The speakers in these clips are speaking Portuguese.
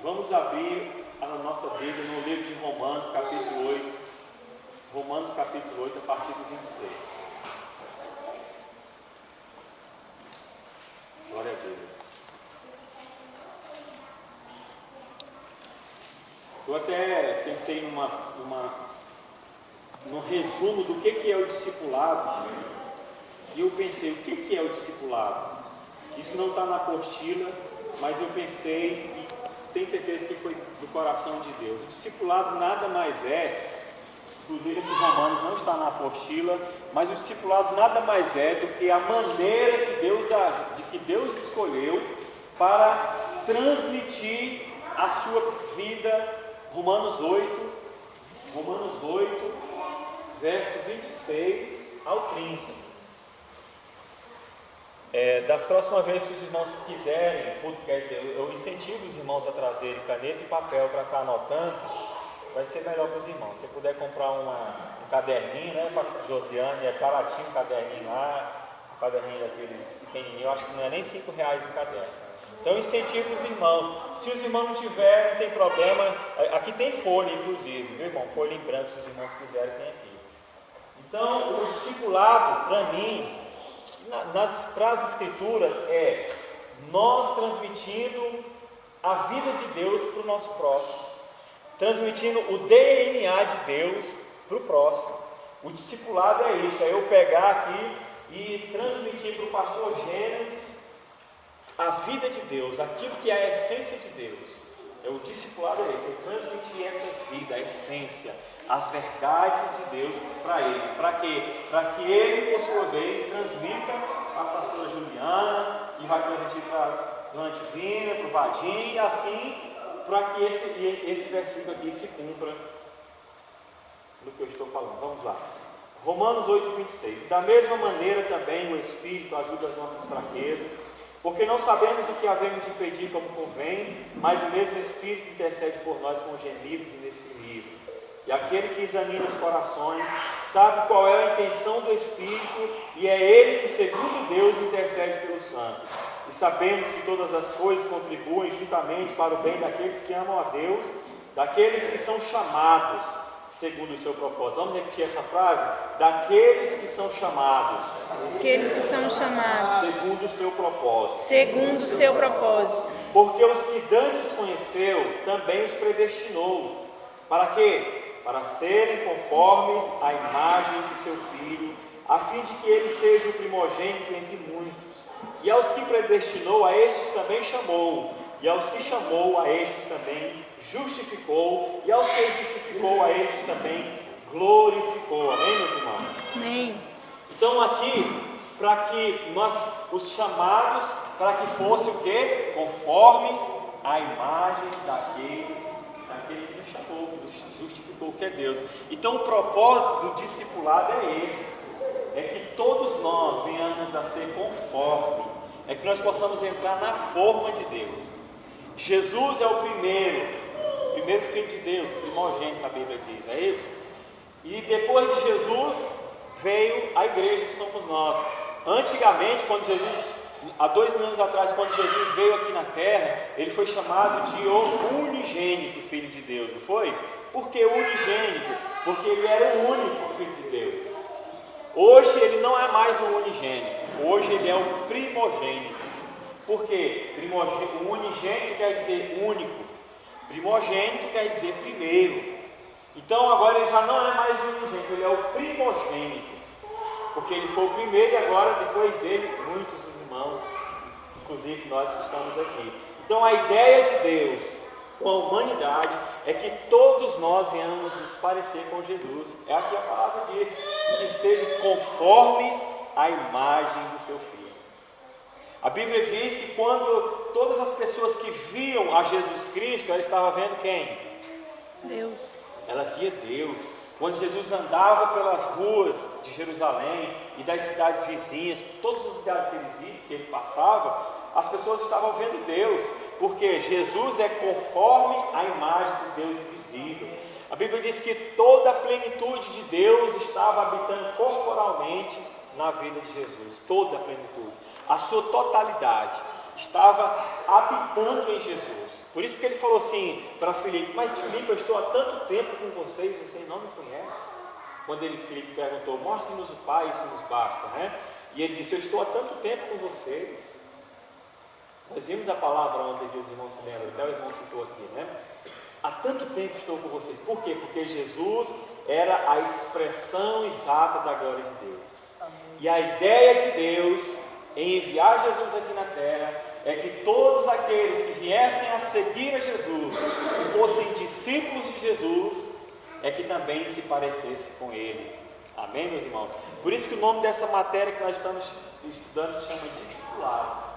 Vamos abrir a nossa Bíblia no livro de Romanos, capítulo 8. Romanos, capítulo 8, a partir do 26. Glória a Deus. Eu até pensei num resumo do que é o discipulado. E eu pensei, o que é o discipulado? Isso não está na apostila, mas eu pensei e tenho certeza que foi do coração de Deus. O discipulado nada mais é, inclusive esse Romanos não está na apostila, mas o discipulado nada mais é do que a maneira que Deus escolheu para transmitir a sua vida. Romanos 8, verso 26 ao 30. Das próximas vezes, se os irmãos quiserem, quer dizer, eu incentivo os irmãos a trazerem caneta e papel para estar anotando, vai ser melhor para os irmãos. Se puder comprar um caderninho, né, para a Josiane, é baratinho o caderninho lá, um caderninho daqueles pequenininhos, eu acho que não é nem R$5 o caderno. Então, incentivo os irmãos. Se os irmãos não tiverem, não tem problema, aqui tem folha, inclusive, viu, irmão? Folha em branco, se os irmãos quiserem, tem aqui. Então, o discipulado, para mim, para as Escrituras, é nós transmitindo a vida de Deus para o nosso próximo, transmitindo o DNA de Deus para o próximo. O discipulado é isso, é eu pegar aqui e transmitir para o pastor Gênesis a vida de Deus, aquilo que é a essência de Deus. O discipulado é isso, é transmitir essa vida, a essência, as verdades de Deus para ele. Para quê? Para que ele, por sua vez, transmita para a pastora Juliana, que vai transmitir para a dona Divina, para o Vadinho, e assim, para que esse versículo aqui se cumpra no que eu estou falando. Vamos lá. Romanos 8, 26. Da mesma maneira também o Espírito ajuda as nossas fraquezas, porque não sabemos o que havemos de pedir como convém, mas o mesmo Espírito intercede por nós com gemidos inexprimíveis. E aquele que examina os corações sabe qual é a intenção do Espírito, e é Ele que, segundo Deus, intercede pelos santos. E sabemos que todas as coisas contribuem juntamente para o bem daqueles que amam a Deus, daqueles que são chamados segundo o seu propósito. Vamos repetir essa frase? Daqueles que são chamados. Aqueles que são chamados. Segundo o seu propósito. Segundo o seu propósito. Porque os que dantes conheceu, também os predestinou. Para quê? Para serem conformes à imagem de seu Filho, a fim de que ele seja o primogênito entre muitos. E aos que predestinou, a estes também chamou. E aos que chamou, a estes também justificou. E aos que justificou, a estes também glorificou. Amém, meus irmãos? Amém. Então aqui, para que nós, os chamados, para que fosse o quê? Conformes à imagem daquele que nos chamou, que nos justificou, que é Deus. Então o propósito do discipulado é esse, é que todos nós venhamos a ser conforme, é que nós possamos entrar na forma de Deus. Jesus é o primeiro Filho de Deus, o primogênito, a Bíblia diz, é isso? E depois de Jesus veio a igreja, que somos nós. Antigamente, há 2000 anos atrás, quando Jesus veio aqui na terra, ele foi chamado de o unigênito Filho de Deus, não foi? Por que unigênito? Porque ele era o único Filho de Deus. Hoje ele não é mais o unigênito, hoje ele é o primogênito. Por quê? O unigênito quer dizer único, primogênito quer dizer primeiro. Então agora ele já não é mais o unigênito, ele é o primogênito, porque ele foi o primeiro e agora depois dele muitos dos irmãos, inclusive nós que estamos aqui. Então a ideia de Deus com a humanidade é que todos nós venhamos nos parecer com Jesus. É aqui a palavra diz, que sejam conformes à imagem do seu Filho. A Bíblia diz que quando todas as pessoas que viam a Jesus Cristo, ela estava vendo quem? Deus. Ela via Deus. Quando Jesus andava pelas ruas de Jerusalém e das cidades vizinhas, todos os lugares que ele passava, as pessoas estavam vendo Deus, porque Jesus é conforme a imagem de Deus invisível. A Bíblia diz que toda a plenitude de Deus estava habitando corporalmente na vida de Jesus, toda a plenitude, a sua totalidade. estava habitando em Jesus. Por isso que ele falou assim para Filipe: mas Filipe, eu estou há tanto tempo com vocês, vocês não me conhecem. Quando Filipe perguntou: mostre-nos o Pai, isso nos basta, né? E ele disse: eu estou há tanto tempo com vocês. Nós vimos a palavra ontem que os irmãos se lembram, até o irmão citou aqui, né? Há tanto tempo estou com vocês. Por quê? Porque Jesus era a expressão exata da glória de Deus. Amém. E a ideia de Deus em enviar Jesus aqui na terra é que todos aqueles que viessem a seguir a Jesus, que fossem discípulos de Jesus, é que também se parecesse com Ele. Amém, meus irmãos? Por isso que o nome dessa matéria que nós estamos estudando se chama discipulado.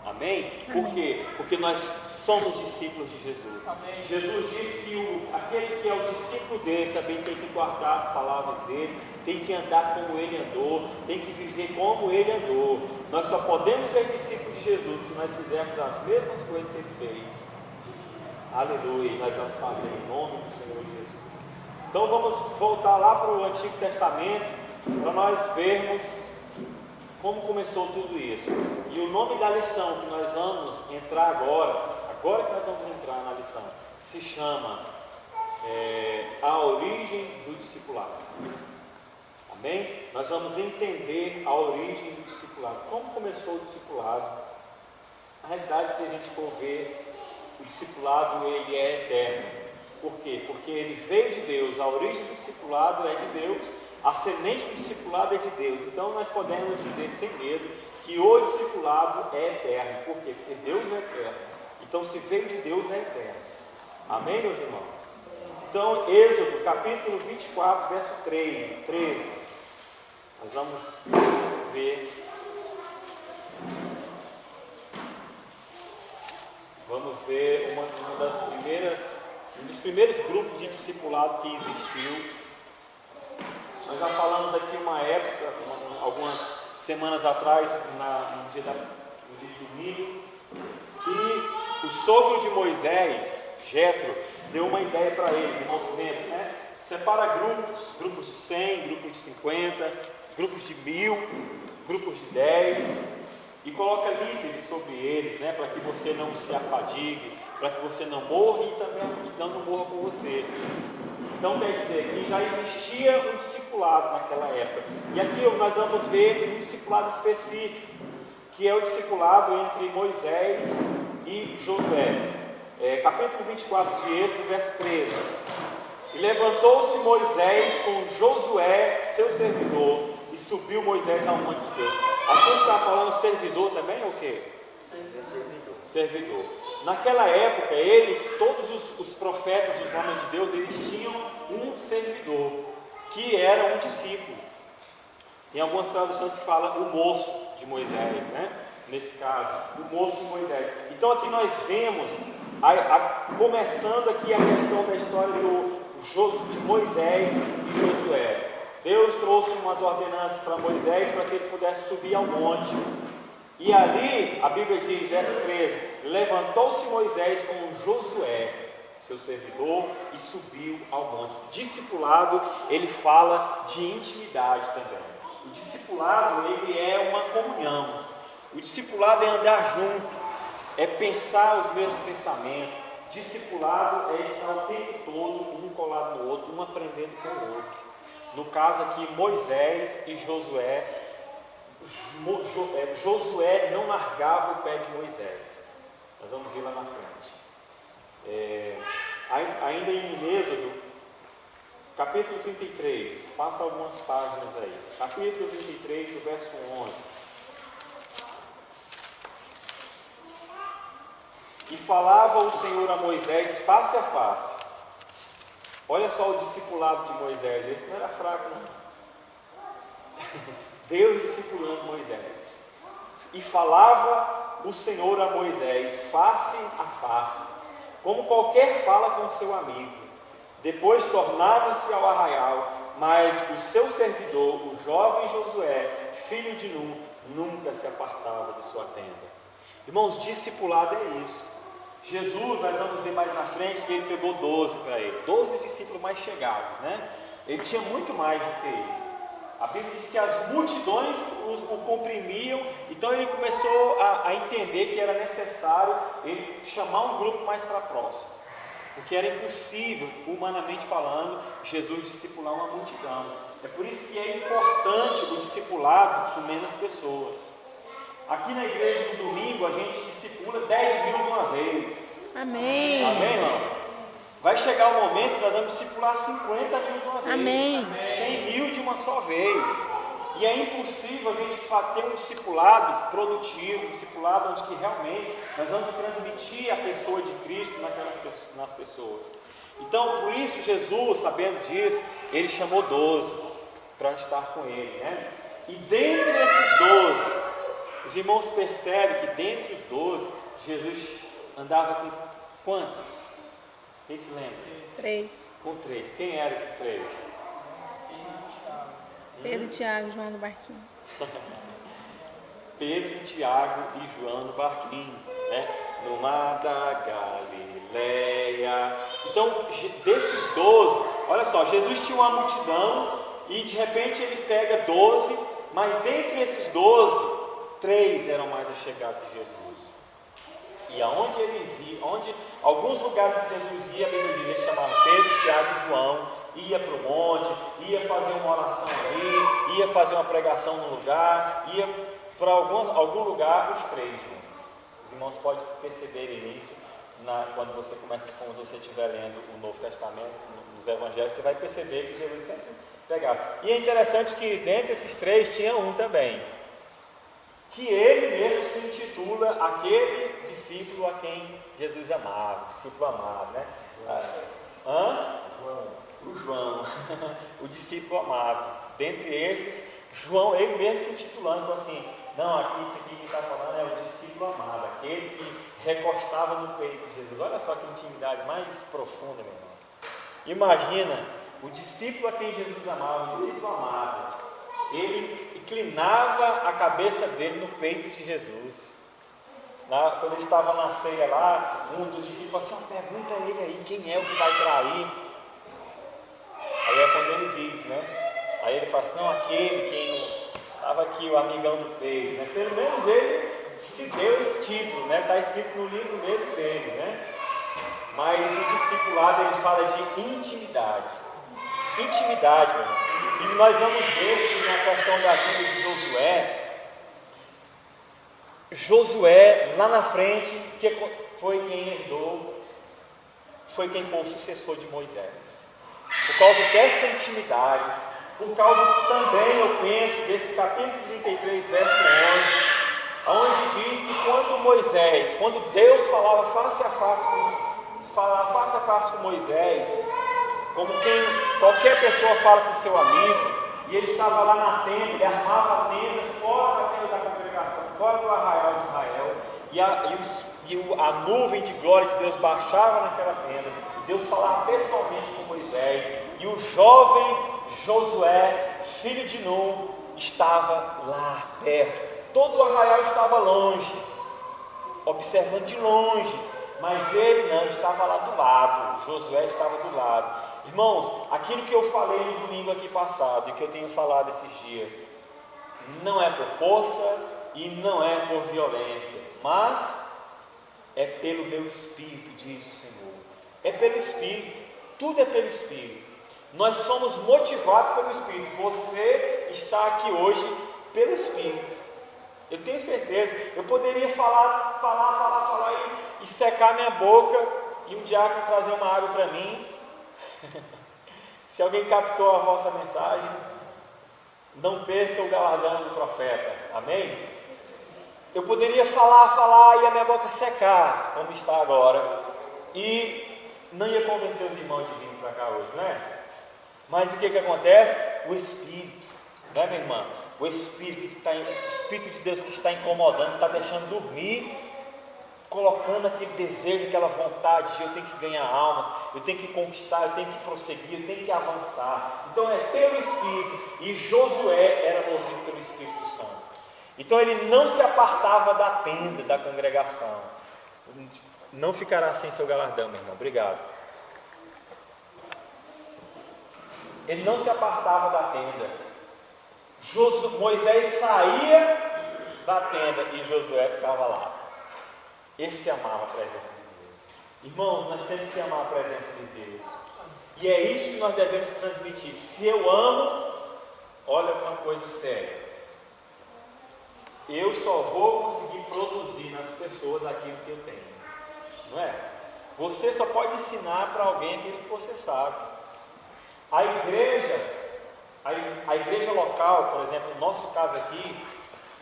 Amém? Por quê? Porque nós somos discípulos de Jesus. Amém. Jesus disse que aquele que é o discípulo dele também tem que guardar as palavras dele, tem que andar como ele andou, tem que viver como ele andou. Nós só podemos ser discípulos de Jesus se nós fizermos as mesmas coisas que ele fez. Aleluia! Nós vamos fazer em nome do Senhor Jesus. Então vamos voltar lá para o Antigo Testamento para nós vermos como começou tudo isso. E o nome da lição que nós vamos entrar agora que nós vamos entrar na lição, se chama A Origem do Discipulado. Amém? Nós vamos entender a origem do discipulado. Como começou o discipulado? Na realidade, se a gente for ver, o discipulado ele é eterno. Por quê? Porque ele veio de Deus. A origem do discipulado é de Deus. A semente do discipulado é de Deus. Então nós podemos dizer sem medo que o discipulado é eterno. Por quê? Porque Deus é eterno. Então se veio de Deus é eterno. Amém, meus irmãos? Então, Êxodo, capítulo 24, verso 13. Nós vamos ver. Vamos ver um dos primeiros grupos de discipulado que existiu. Nós já falamos aqui uma época, algumas semanas atrás, no dia de domingo, que o sogro de Moisés, Jetro, deu uma ideia para eles, irmãos, lembram, né? Separa grupos de 100, grupos de 50, grupos de 1000, grupos de 10, e coloca líderes sobre eles, né? Para que você não se afadigue, para que você não morra e também a multidão não morra com você. Então quer dizer que já existia um discipulado naquela época. E aqui nós vamos ver um discipulado específico, que é o discipulado entre Moisés e Josué. Capítulo 24 de Êxodo, verso 13. E levantou-se Moisés com Josué, seu servidor, e subiu Moisés ao monte de Deus. A gente está falando servidor também ou o quê? Servidor. Naquela época, todos os profetas, os homens de Deus, eles tinham um servidor, que era um discípulo. Em algumas traduções se fala o moço de Moisés, né? Nesse caso, o moço de Moisés. Então aqui nós vemos, começando aqui a questão da história de Moisés e Josué. Deus trouxe umas ordenanças para Moisés para que ele pudesse subir ao monte. E ali, a Bíblia diz, verso 13, levantou-se Moisés com Josué, seu servidor, e subiu ao monte. Discipulado, ele fala de intimidade também. O discipulado, ele é uma comunhão. O discipulado é andar junto, é pensar os mesmos pensamentos. Discipulado é estar o tempo todo, um colado no outro, um aprendendo com o outro. No caso aqui, Moisés e Josué, Josué não largava o pé de Moisés. Nós vamos ver lá na frente. Ainda em Êxodo, capítulo 33, passa algumas páginas aí. Capítulo 33, o verso 11. E falava o Senhor a Moisés face a face. Olha só o discipulado de Moisés, esse não era fraco, não. Deus discipulando Moisés. E falava o Senhor a Moisés face a face, como qualquer fala com seu amigo. Depois tornava-se ao arraial, mas o seu servidor, o jovem Josué, filho de Nun, nunca se apartava de sua tenda. Irmãos, discipulado é isso. Jesus, nós vamos ver mais na frente que ele pegou 12 para ele, 12 discípulos mais chegados, né? Ele tinha muito mais do que isso. A Bíblia diz que as multidões o comprimiam, então ele começou a entender que era necessário ele chamar um grupo mais para próximo, porque era impossível, humanamente falando, Jesus discipular uma multidão. É por isso que é importante o discipulado com menos pessoas. Aqui na igreja no domingo a gente discipula 10 mil de uma vez. Amém. Amém, irmão? Vai chegar o momento que nós vamos discipular 50 mil de uma vez. Amém. 100 mil de uma só vez. E é impossível a gente ter um discipulado produtivo, um discipulado onde que realmente nós vamos transmitir a pessoa de Cristo nas pessoas. Então, por isso Jesus, sabendo disso, ele chamou 12 para estar com ele, né? E dentre esses 12, os irmãos percebem que dentre os 12, Jesus andava com quantos? Quem se lembra? 3. Com 3. Quem eram esses 3? Pedro, Tiago, João do barquinho. Pedro, Tiago e João no barquinho, né? No mar da Galileia. Então, desses 12, olha só, Jesus tinha uma multidão e de repente ele pega 12, mas dentre esses 12, 3 eram mais achegados de Jesus. E aonde eles iam, alguns lugares que Jesus ia, a Bíblia diz, ele chamava Pedro, Tiago e João, ia para o monte, ia fazer uma oração ali, ia fazer uma pregação no lugar, ia para algum lugar, os 3 juntos. Os irmãos podem perceber isso quando você estiver lendo o Novo Testamento, nos Evangelhos, você vai perceber que Jesus sempre pegava. E é interessante que dentre esses 3 tinha um também, que ele mesmo se intitula aquele discípulo a quem Jesus amava, discípulo amado, né? O João, o discípulo amado. Dentre esses, João, ele mesmo se intitulando, falou assim: não, aqui, isso aqui que está falando é o discípulo amado, aquele que recostava no peito de Jesus. Olha só que intimidade mais profunda, meu irmão. Imagina o discípulo a quem Jesus amava, o discípulo amado, ele inclinava a cabeça dele no peito de Jesus. Quando ele estava na ceia lá, um dos discípulos falou assim: pergunta a ele aí, quem é o que vai trair? Aí é quando ele diz, né? Aí ele fala assim: não, aquele quem estava aqui, o amigão do peito, né? Pelo menos ele se deu esse título, né? Está escrito no livro mesmo dele, né? Mas o discipulado, ele fala de intimidade. Intimidade, meu irmão. E nós vamos ver que na questão da vida de Josué, lá na frente, que foi quem herdou, foi quem foi o sucessor de Moisés. Por causa dessa intimidade, por causa também, eu penso, desse capítulo 33, verso 11, onde diz que quando Deus falava face a face com Moisés, como qualquer pessoa fala com o seu amigo, e ele estava lá na tenda, ele armava a tenda fora da tenda da congregação, fora do arraial de Israel, a nuvem de glória de Deus baixava naquela tenda, e Deus falava pessoalmente com Moisés, e o jovem Josué, filho de Nun, estava lá perto. Todo o arraial estava longe, observando de longe, mas ele não, estava lá do lado. Josué estava do lado. Irmãos, aquilo que eu falei no domingo aqui passado e que eu tenho falado esses dias, não é por força e não é por violência, mas é pelo meu Espírito, diz o Senhor. É pelo Espírito, tudo é pelo Espírito. Nós somos motivados pelo Espírito. Você está aqui hoje pelo Espírito. Eu tenho certeza. Eu poderia falar e secar minha boca e um diácono trazer uma água para mim. Se alguém captou a vossa mensagem, não perca o galardão do profeta. Amém? Eu poderia falar e a minha boca secar, como está agora, e não ia convencer os irmãos de vir para cá hoje, não é? Mas o que acontece? O Espírito, não é, minha irmã? O Espírito de Deus que está incomodando, está deixando dormir, colocando aquele desejo, aquela vontade de eu tenho que ganhar almas, eu tenho que conquistar, eu tenho que prosseguir, eu tenho que avançar. Então é pelo Espírito, e Josué era movido pelo Espírito Santo. Então ele não se apartava da tenda da congregação. Não ficará sem seu galardão, meu irmão. Obrigado. Ele não se apartava da tenda. Moisés saía da tenda e Josué ficava lá. Esse amava a presença de Deus. Irmãos, nós temos que amar a presença de Deus. E é isso que nós devemos transmitir. Se eu amo, olha uma coisa séria. Eu só vou conseguir produzir nas pessoas aquilo que eu tenho. Não é? Você só pode ensinar para alguém aquilo que você sabe. A igreja local, por exemplo, no nosso caso aqui,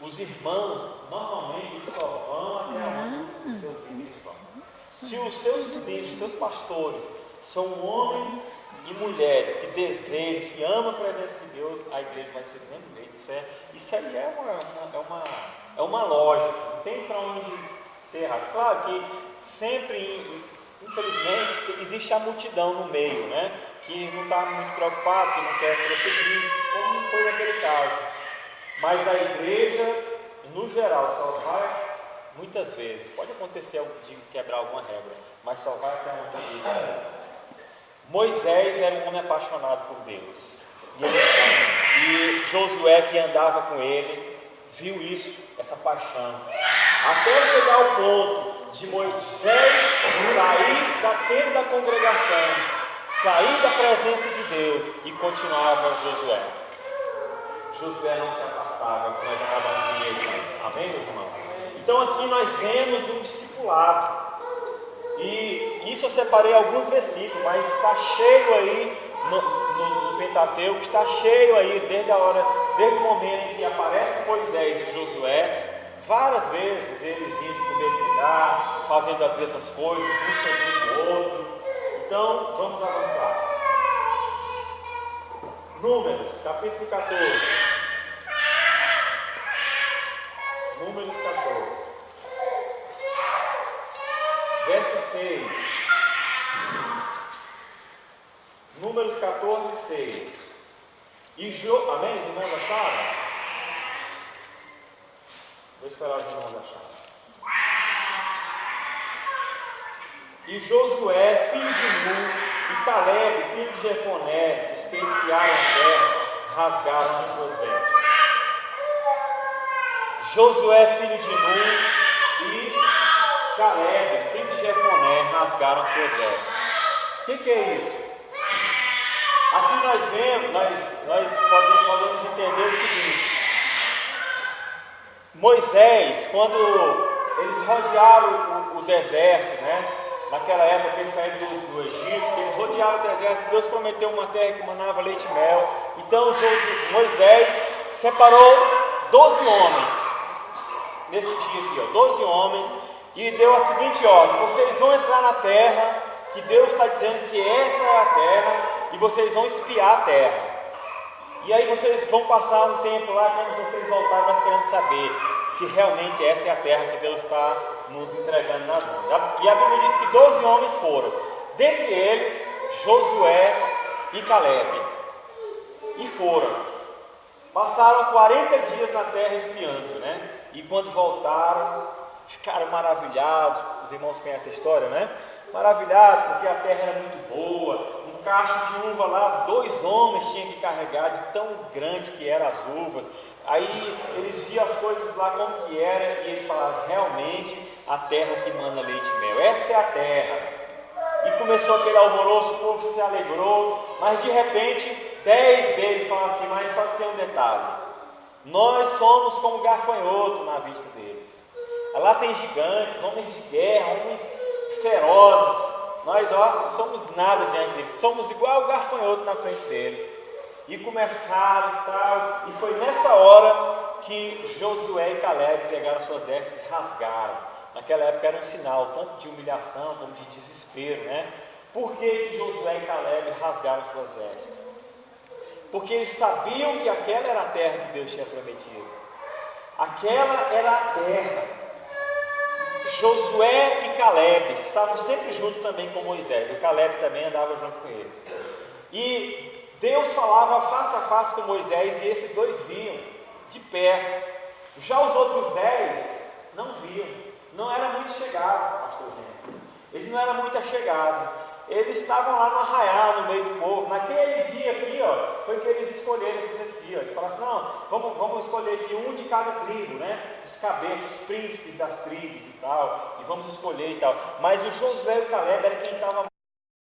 os irmãos, normalmente, eles só vão até onde os seus líderes vão. Se os seus líderes, os seus pastores, são homens e mulheres que desejam, que amam a presença de Deus, a igreja vai ser do mesmo jeito. Isso aí é uma lógica, não tem para onde ser errado. Claro que sempre, infelizmente, existe a multidão no meio, né? Que não está muito preocupado, que não quer prosseguir, como foi naquele caso. Mas a igreja, no geral, só vai, muitas vezes, pode acontecer de quebrar alguma regra, mas só vai até onde Moisés era um homem apaixonado por Deus. E Josué, que andava com ele, viu isso, essa paixão. Até chegar ao ponto de Moisés sair da tenda da congregação, sair da presença de Deus e continuava Josué. Josué não se apartava, como nós acabamos de ler. Amém, meus irmãos? Então aqui nós vemos um discipulado. E isso eu separei alguns versículos, mas está cheio aí no Pentateuco, está cheio aí desde o momento em que aparece Moisés e Josué, várias vezes eles indo para o mesmo lugar, fazendo as mesmas coisas, um segundo o outro. Então, vamos avançar. Números, capítulo 14. Números 14. Verso 6. Números 14, 6. Amém? Os irmãos acharam? Vou esperar os irmãos acharem. E Josué, filho de Nun, e Caleb, filho de Jefoné, os que espiaram a terra, rasgaram as suas vestes. Josué, filho de Nun, e Caleb, filho de Jefoné, rasgaram as suas vestes. O que é isso? Aqui nós vemos, nós podemos entender o seguinte: Moisés, quando eles rodearam o deserto, né? Naquela época que eles saíram do Egito, eles rodearam o deserto, Deus prometeu uma terra que manava leite e mel. Então Moisés separou 12 homens, nesse dia aqui, 12 homens, e deu a seguinte ordem: vocês vão entrar na terra, que Deus está dizendo que essa é a terra, e vocês vão espiar a terra. E aí vocês vão passar um tempo lá, quando vocês voltarem, nós queremos saber se realmente essa é a terra que Deus está nos entregando nas mãos. E a Bíblia diz que 12 homens foram, dentre eles Josué e Caleb. E foram. Passaram 40 dias na terra espiando, né? E quando voltaram, ficaram maravilhados. Os irmãos conhecem a história, né? Maravilhados, porque a terra era muito boa. Um cacho de uva lá, 2 homens tinham que carregar, de tão grande que eram as uvas. Aí eles viam as coisas lá como que era, e eles falaram: realmente a terra que manda leite e mel, essa é a terra. E começou aquele alvoroço, o povo se alegrou, mas de repente 10 deles falaram assim: mas só que tem um detalhe, nós somos como gafanhoto na vista deles. Lá tem gigantes, homens de guerra, homens ferozes. Nós não somos nada diante deles, somos igual o gafanhoto na frente deles. E começaram e tal, e foi nessa hora que Josué e Caleb pegaram suas vestes e rasgaram. Naquela época era um sinal tanto de humilhação como de desespero, né? Por que Josué e Caleb rasgaram suas vestes? Porque eles sabiam que aquela era a terra que Deus tinha prometido. Aquela era a terra. Josué e Caleb estavam sempre juntos também com Moisés. O Caleb também andava junto com ele. E Deus falava face a face com Moisés, e esses dois viam de perto. Já os outros 10 não viam. Não era muito chegado, pastor Gênesis. Eles não eram muito achegados. eles estavam lá no arraial, no meio do povo. Naquele dia aqui, ó, foi que eles escolheram esses aqui, ó. Eles falaram assim, não, vamos escolher aqui um de cada tribo, né? Os cabeças, os príncipes das tribos e tal, e vamos escolher e tal. Mas o Josué e o Caleb era quem estava